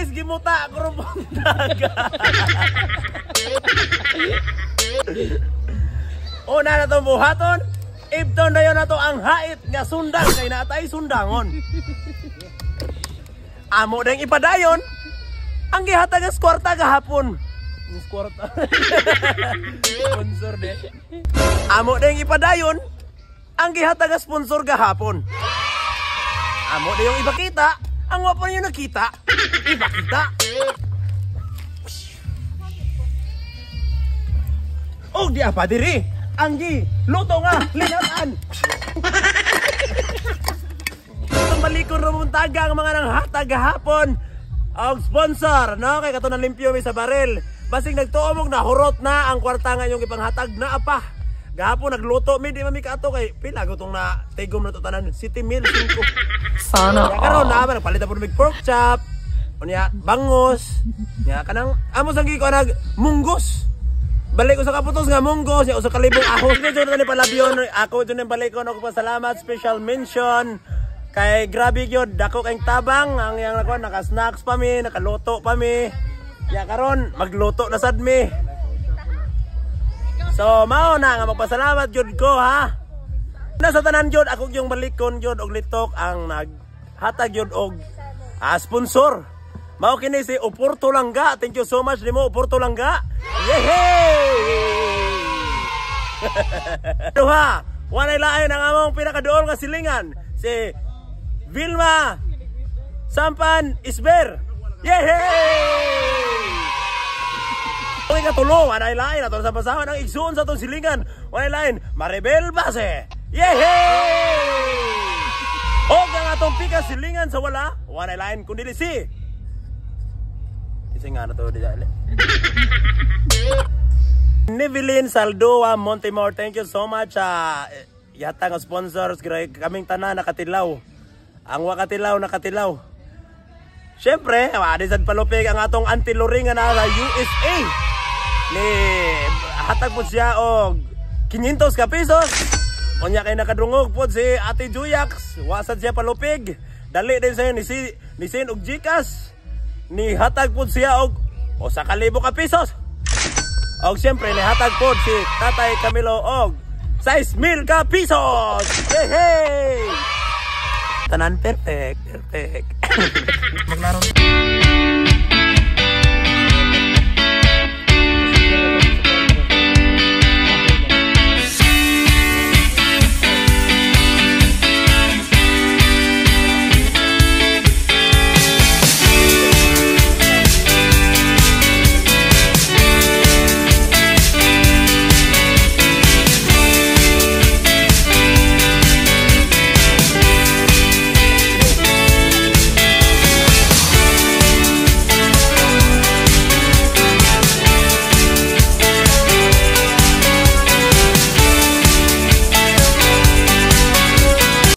guys, gimuta grupong daga. Una na itong buhaton, ibton na yun na to ang hait nga sundang kay natay sundangon. Amo dang ipadayon, ang gihatag as kwarta gahapon. Kwarta. Sponsor de. Amo dang ipadayon, ang gihatag as sponsor gahapon. Amo na yung ipakita, ang wapo nyo nakita, ipakita. Oh, di apa diri. Anggi, luto nga, linatan. Malikon rumuntaga ang mga nang hatag gahapon. Ang sponsor, no? Kay kato na limpyo may sa baril. Basing nagtuomog na hurot na ang kwarta nga yung ipanghatag na apa. Gahapon nagluto mi di mami kaato kay pila gutong na tigom na to tanan City Meal 5. Sana. Ya karon na nagpalit po ng pork chop. Unya bangos. Ya kanang amo sang gi ko nag munggos. Balik ko sa kaputos nga munggos, ya usa ka libong ahos ni Jordan ni palabyon. Ako dun yung balik ko ako pasalamat, special mention kay grabe gyud dako kay tabang ang yang nakon naka-snacks pa mi, nakaluto pa mi. Ya karon magluto na sad mi. So mao na nga magpasalamat gyud ko ha. Nasa tanan gyud ako yung balikon gyud og litok ang naghatag gyud og sponsor. Mao kini si Oporto Langga. Thank you so much nimo Oporto Langga. Yehey! Duha, wanay lain ang among pinakaduol nga silingan si Vilma Sampan Isber. Yehey! Uy katulo, wanay lain ato sa pasawan ang igsoon sa tong silingan. Wanay lain Maribel Base. Yehey! Og ang atong pika silingan sa wala, wanay lain kundi si Ising nga na to di dali. Nivelin Saldoa Montemor, thank you so much. Yata nga sponsors, kaming tanan nakatilaw. Ang wakatilaw nakatilaw. Siyempre, adisad palupig ang atong anti-luring nga na USA. Ni hatag po siya og 500 ka pesos. Unya kay nakadungog po si Ate Juyax, wasad siya palupig. Dali din sa ni Sin og Gcash. Ni hatag po siya og 1,000 ka pesos. Og siyempre ni hatag po si Tatay Camilo og 6,000 ka pesos. Hey hey! Tanan perfect.